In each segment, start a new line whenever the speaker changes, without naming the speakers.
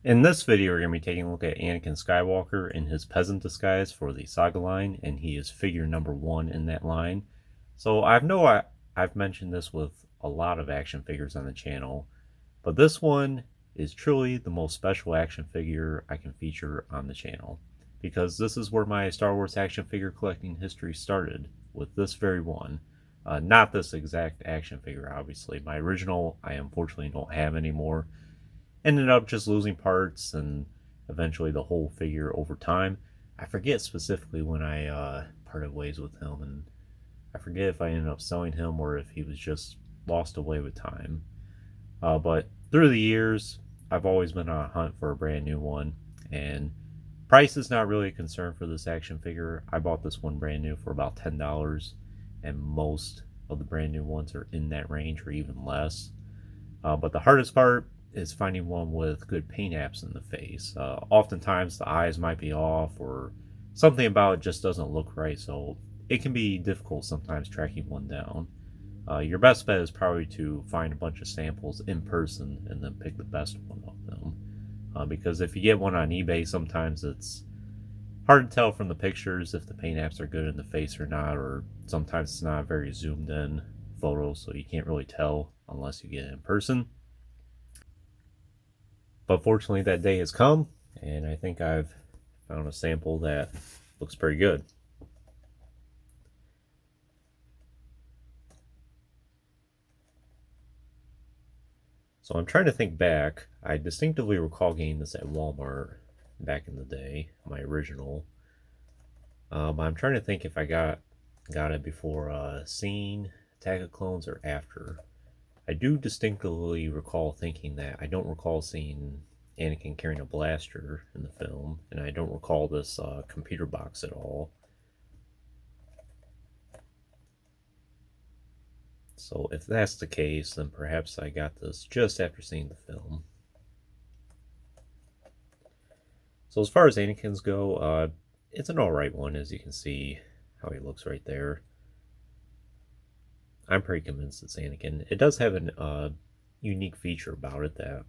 In this video, we're going to be taking a look at Anakin Skywalker in his peasant disguise for the Saga line, and he is figure number 1 in that line. So I've mentioned this with a lot of action figures on the channel, but this one is truly the most special action figure I can feature on the channel, because this is where my Star Wars action figure collecting history started, with this very one. Not this exact action figure, obviously. My original, I unfortunately don't have anymore. Ended up just losing parts and eventually the whole figure over time. I forget specifically when I parted ways with him, and I forget if I ended up selling him or if he was just lost away with time. But through the years, I've always been on a hunt for a brand new one, and price is not really a concern for this action figure. I bought this one brand new for about $10, and most of the brand new ones are in that range or even less. But the hardest part is finding one with good paint apps in the face. Oftentimes the eyes might be off or something about it just doesn't look right, so it can be difficult sometimes tracking one down. Your best bet is probably to find a bunch of samples in person and then pick the best one of them. Because if you get one on eBay, sometimes it's hard to tell from the pictures if the paint apps are good in the face or not, or sometimes it's not a very zoomed in photo, so you can't really tell unless you get it in person. But fortunately, that day has come, and I think I've found a sample that looks pretty good. So I'm trying to think back. I distinctively recall getting this at Walmart back in the day, my original. I'm trying to think if I got it before seeing Attack of Clones or after. I do distinctly recall thinking that. I don't recall seeing Anakin carrying a blaster in the film, and I don't recall this computer box at all. So if that's the case, then perhaps I got this just after seeing the film. So as far as Anakin's go, it's an alright one, as you can see how he looks right there. I'm pretty convinced it's Anakin. It does have a unique feature about it that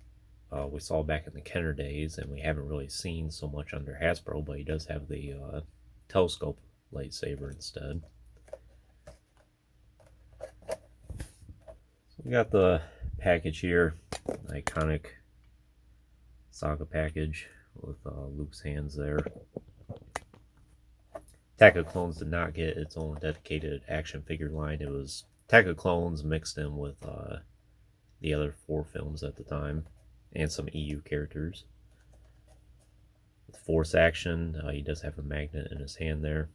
we saw back in the Kenner days, and we haven't really seen so much under Hasbro, but he does have the telescope lightsaber instead. So we got the package here, the iconic Saga package with Luke's hands there. Attack of Clones did not get its own dedicated action figure line. It was Attack of Clones mixed in with the other 4 films at the time, and some EU characters. With Force action, he does have a magnet in his hand there.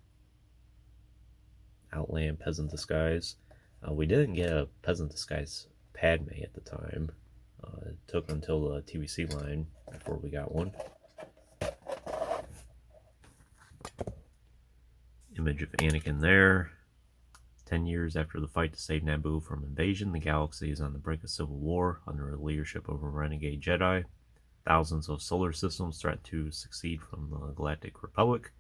Outland Peasant disguise. We didn't get a Peasant disguise Padme at the time. It took until the TVC line before we got one. Image of Anakin there. 10 years after the fight to save Naboo from invasion, the galaxy is on the brink of civil war under the leadership of a renegade Jedi. Thousands of solar systems threaten to succeed from the Galactic Republic.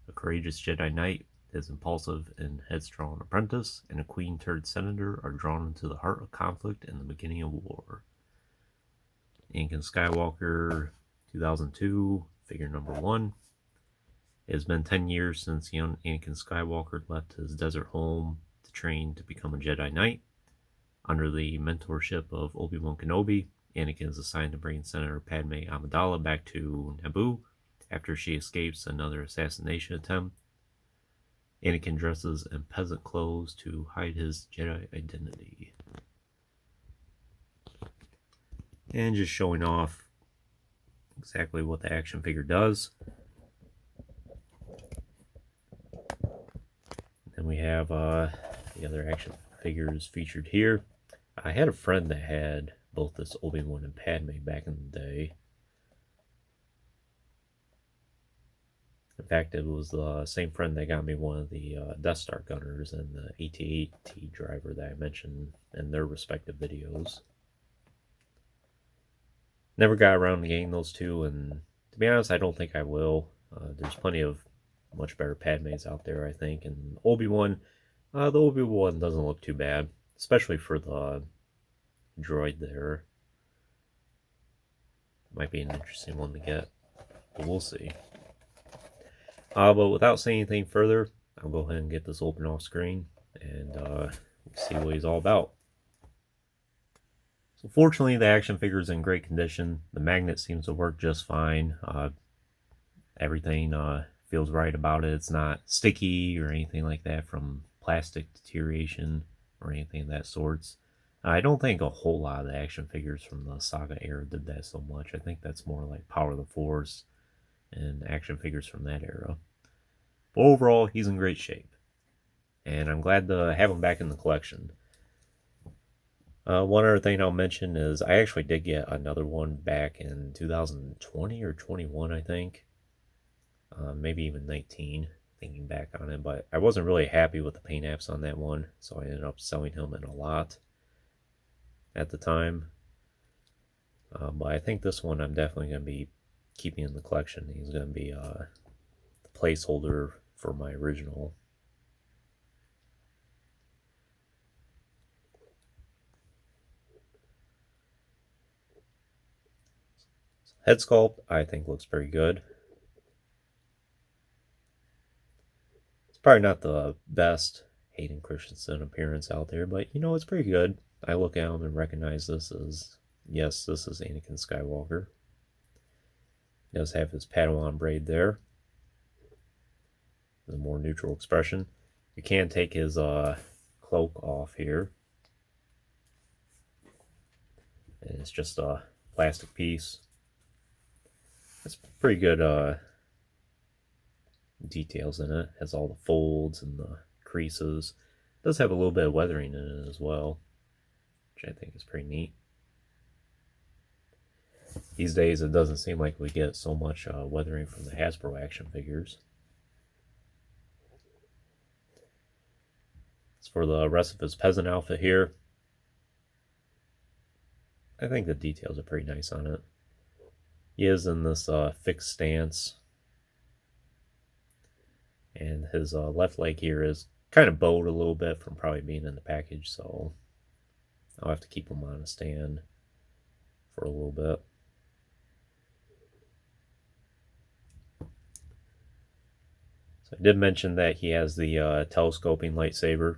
A courageous Jedi Knight, his impulsive and headstrong apprentice, and a queen-turned senator are drawn into the heart of conflict and the beginning of war. Anakin Skywalker, 2002, figure number 1. It has been 10 years since young Anakin Skywalker left his desert home to train to become a Jedi Knight. Under the mentorship of Obi-Wan Kenobi, Anakin is assigned to bring Senator Padme Amidala back to Naboo after she escapes another assassination attempt. Anakin dresses in peasant clothes to hide his Jedi identity. And just showing off exactly what the action figure does. Then we have the other action figures featured here. I had a friend that had both this Obi-Wan and Padme back in the day. In fact, it was the same friend that got me one of the Death Star gunners and the AT-AT driver that I mentioned in their respective videos. Never got around to getting those two, and to be honest, I don't think I will. There's plenty of much better Padmes out there, I think, and Obi-Wan, the Obi-Wan doesn't look too bad, especially for the droid there. Might be an interesting one to get, but we'll see. But without saying anything further, I'll go ahead and get this open off screen and see what he's all about. So fortunately, the action figure is in great condition. The magnet seems to work just fine. Everything feels right about it. It's not sticky or anything like that from plastic deterioration or anything of that sorts. I don't think a whole lot of the action figures from the Saga era did that so much. I think that's more like Power of the Force and action figures from that era. But overall, he's in great shape. And I'm glad to have him back in the collection. One other thing I'll mention is I actually did get another one back in 2020 or 21, I think. Maybe even 19, thinking back on it. But I wasn't really happy with the paint apps on that one, so I ended up selling him in a lot at the time. But I think this one I'm definitely going to be keeping in the collection. He's going to be the placeholder for my original. Head sculpt, I think, looks pretty good. It's probably not the best Hayden Christensen appearance out there, but you know, it's pretty good. I look at him and recognize this as, yes, this is Anakin Skywalker. He does have his Padawan braid there. The more neutral expression. You can take his cloak off here. And it's just a plastic piece. It's pretty good details in it. Has all the folds and the creases. It does have a little bit of weathering in it as well, which I think is pretty neat. These days it doesn't seem like we get so much weathering from the Hasbro action figures. As for the rest of his peasant outfit here, I think the details are pretty nice on it. He is in this fixed stance, and his left leg here is kind of bowed a little bit from probably being in the package, so I'll have to keep him on a stand for a little bit. So I did mention that he has the telescoping lightsaber,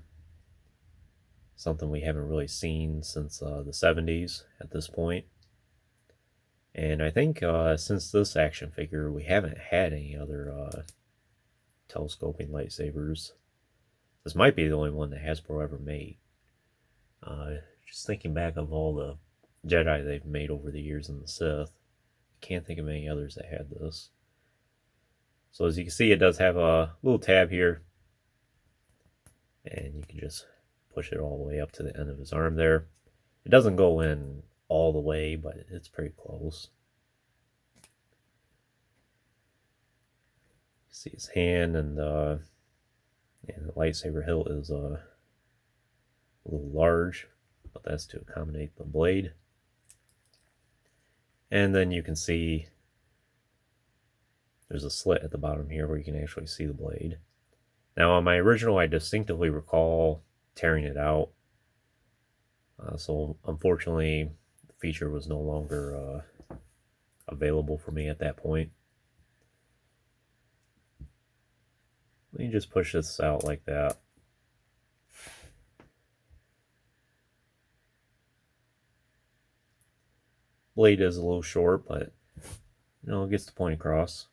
something we haven't really seen since the 70s at this point. And I think since this action figure, we haven't had any other telescoping lightsabers. This might be the only one that Hasbro ever made. Just thinking back of all the Jedi they've made over the years in the Sith, I can't think of any others that had this. So as you can see, it does have a little tab here, and you can just push it all the way up to the end of his arm there. It doesn't go in all the way, but it's pretty close. You see his hand, and the lightsaber hilt is a little large, but that's to accommodate the blade. And then you can see there's a slit at the bottom here where you can actually see the blade. Now on my original, I distinctively recall tearing it out. So unfortunately, the feature was no longer available for me at that point. Let me just push this out like that. Blade is a little short, but you know, it gets the point across.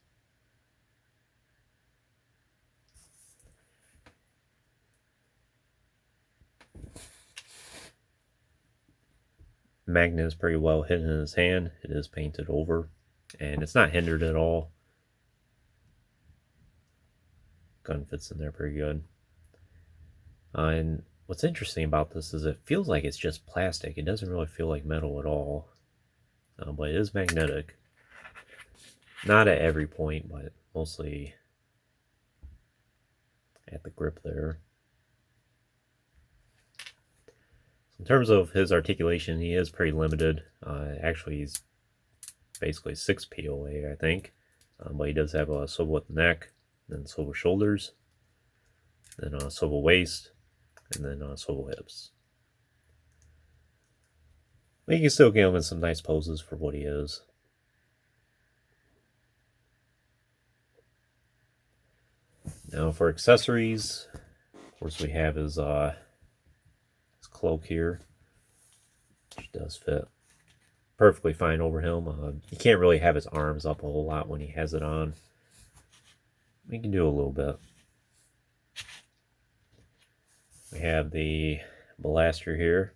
The magnet is pretty well hidden in his hand. It is painted over, and it's not hindered at all. Gun fits in there pretty good. And what's interesting about this is it feels like it's just plastic. It doesn't really feel like metal at all, but it is magnetic. Not at every point, but mostly at the grip there. In terms of his articulation, he is pretty limited. Actually, he's basically 6 POA, I think. But he does have a swivel at the neck, then swivel shoulders, then a swivel waist, and then swivel hips. But you can still get him in some nice poses for what he is. Now for accessories, of course we have his cloak here, which does fit perfectly fine over him. You can't really have his arms up a whole lot when he has it on. We can do a little bit. We have the blaster here,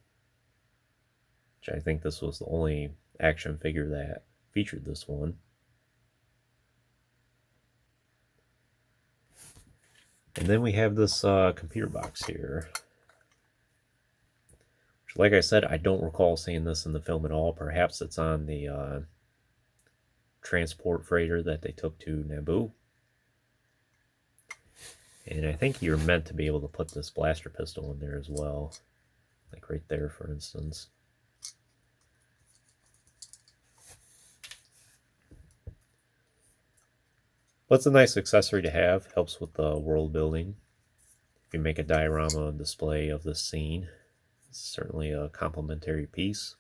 which I think this was the only action figure that featured this one. And then we have this computer box here, which, like I said, I don't recall seeing this in the film at all. Perhaps it's on the transport freighter that they took to Naboo. And I think you're meant to be able to put this blaster pistol in there as well. Like right there, for instance. But it's a nice accessory to have. Helps with the world building. If you make a diorama display of this scene, it's certainly a complimentary piece.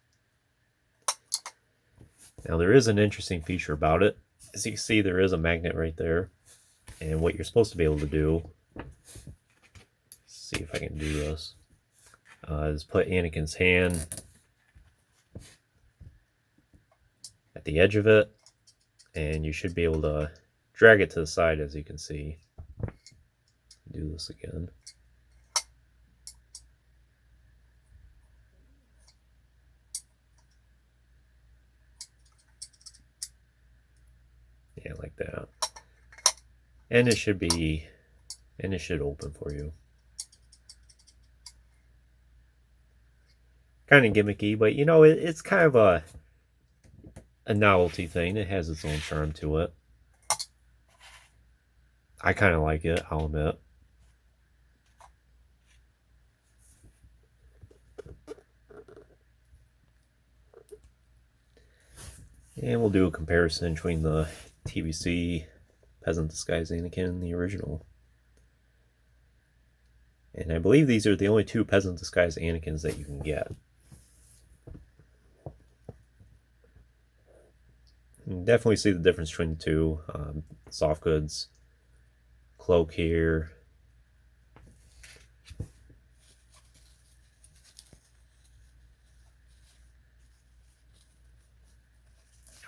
Now there is an interesting feature about it. As you can see, there is a magnet right there. And what you're supposed to be able to do, see if I can do this, is put Anakin's hand at the edge of it, and you should be able to drag it to the side, as you can see. Do this again. Yeah, like that. And it should open for you. Kind of gimmicky, but you know, it's kind of a novelty thing. It has its own charm to it. I kind of like it, I'll admit. And we'll do a comparison between the TVC Peasant Disguise Anakin and the original. And I believe these are the only two Peasant Disguise Anakins that you can get. You can definitely see the difference between the two. Soft goods, cloak here.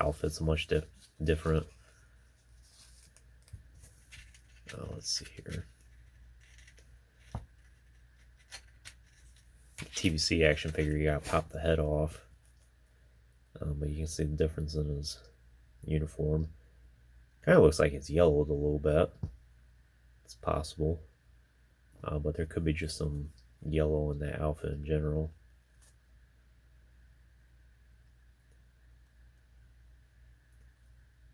Outfits are much different. Let's see here. TVC action figure, you gotta pop the head off. But you can see the difference in his uniform. Kind of looks like it's yellowed a little bit. It's possible. But there could be just some yellow in that outfit in general.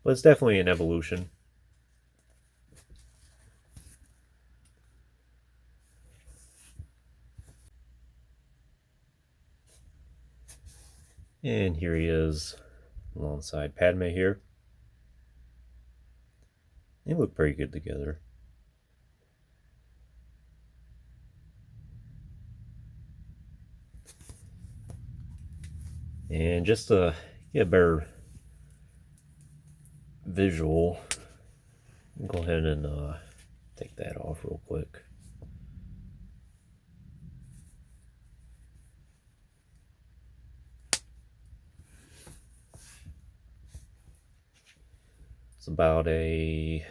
But it's definitely an evolution. And here he is alongside Padme here. They look pretty good together. And just to get a better visual, go ahead and take that off real quick. It's about a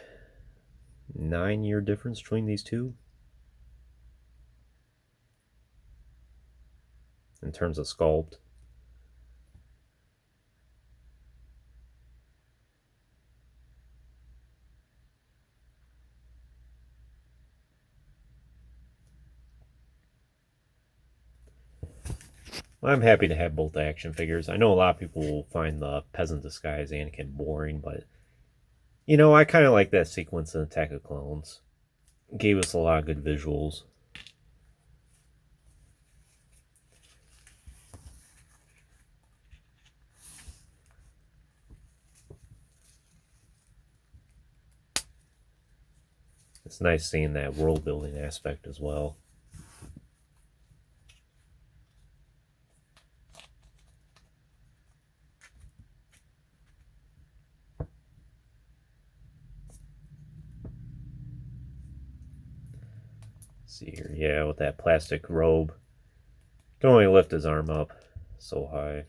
9-year difference between these two in terms of sculpt. I'm happy to have both action figures. I know a lot of people will find the Peasant Disguise Anakin boring, but you know, I kind of like that sequence in Attack of Clones. It gave us a lot of good visuals. It's nice seeing that world building aspect as well. See here, yeah, with that plastic robe. Can only lift his arm up so high.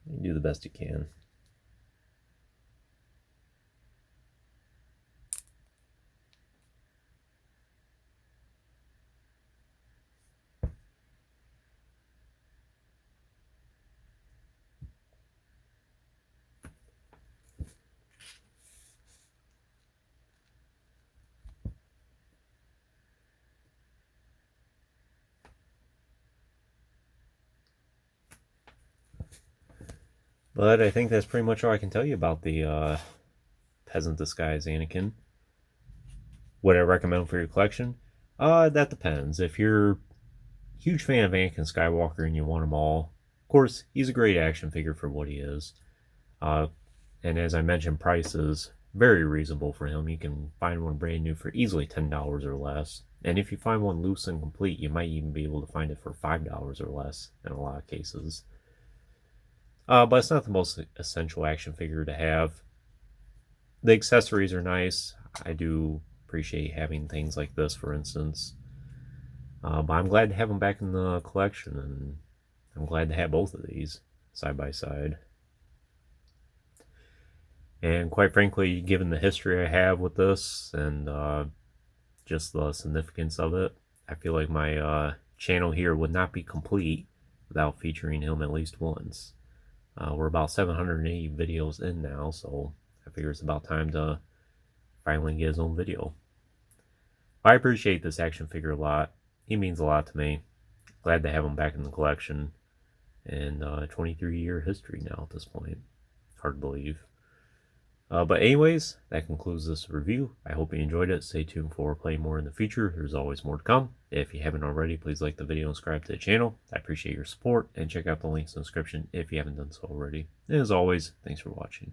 You do the best you can. But I think that's pretty much all I can tell you about the Peasant disguise Anakin. Would I recommend for your collection? That depends. If you're a huge fan of Anakin Skywalker and you want them all, of course, he's a great action figure for what he is. Uh, and as I mentioned, price is very reasonable for him. You can find one brand new for easily $10 or less. And if you find one loose and complete, you might even be able to find it for $5 or less in a lot of cases. But it's not the most essential action figure to have. The accessories are nice. I do appreciate having things like this, for instance. But I'm glad to have them back in the collection, and I'm glad to have both of these side by side. And quite frankly, given the history I have with this and just the significance of it, I feel like my channel here would not be complete without featuring him at least once. We're about 780 videos in now, so I figure it's about time to finally get his own video. I appreciate this action figure a lot. He means a lot to me. Glad to have him back in the collection. And 23-year history now at this point. Hard to believe. But anyways, that concludes this review. I hope you enjoyed it. Stay tuned for playing more in the future. There's always more to come. If you haven't already, please like the video and subscribe to the channel. I appreciate your support, and check out the links in the description if you haven't done so already. And as always, thanks for watching.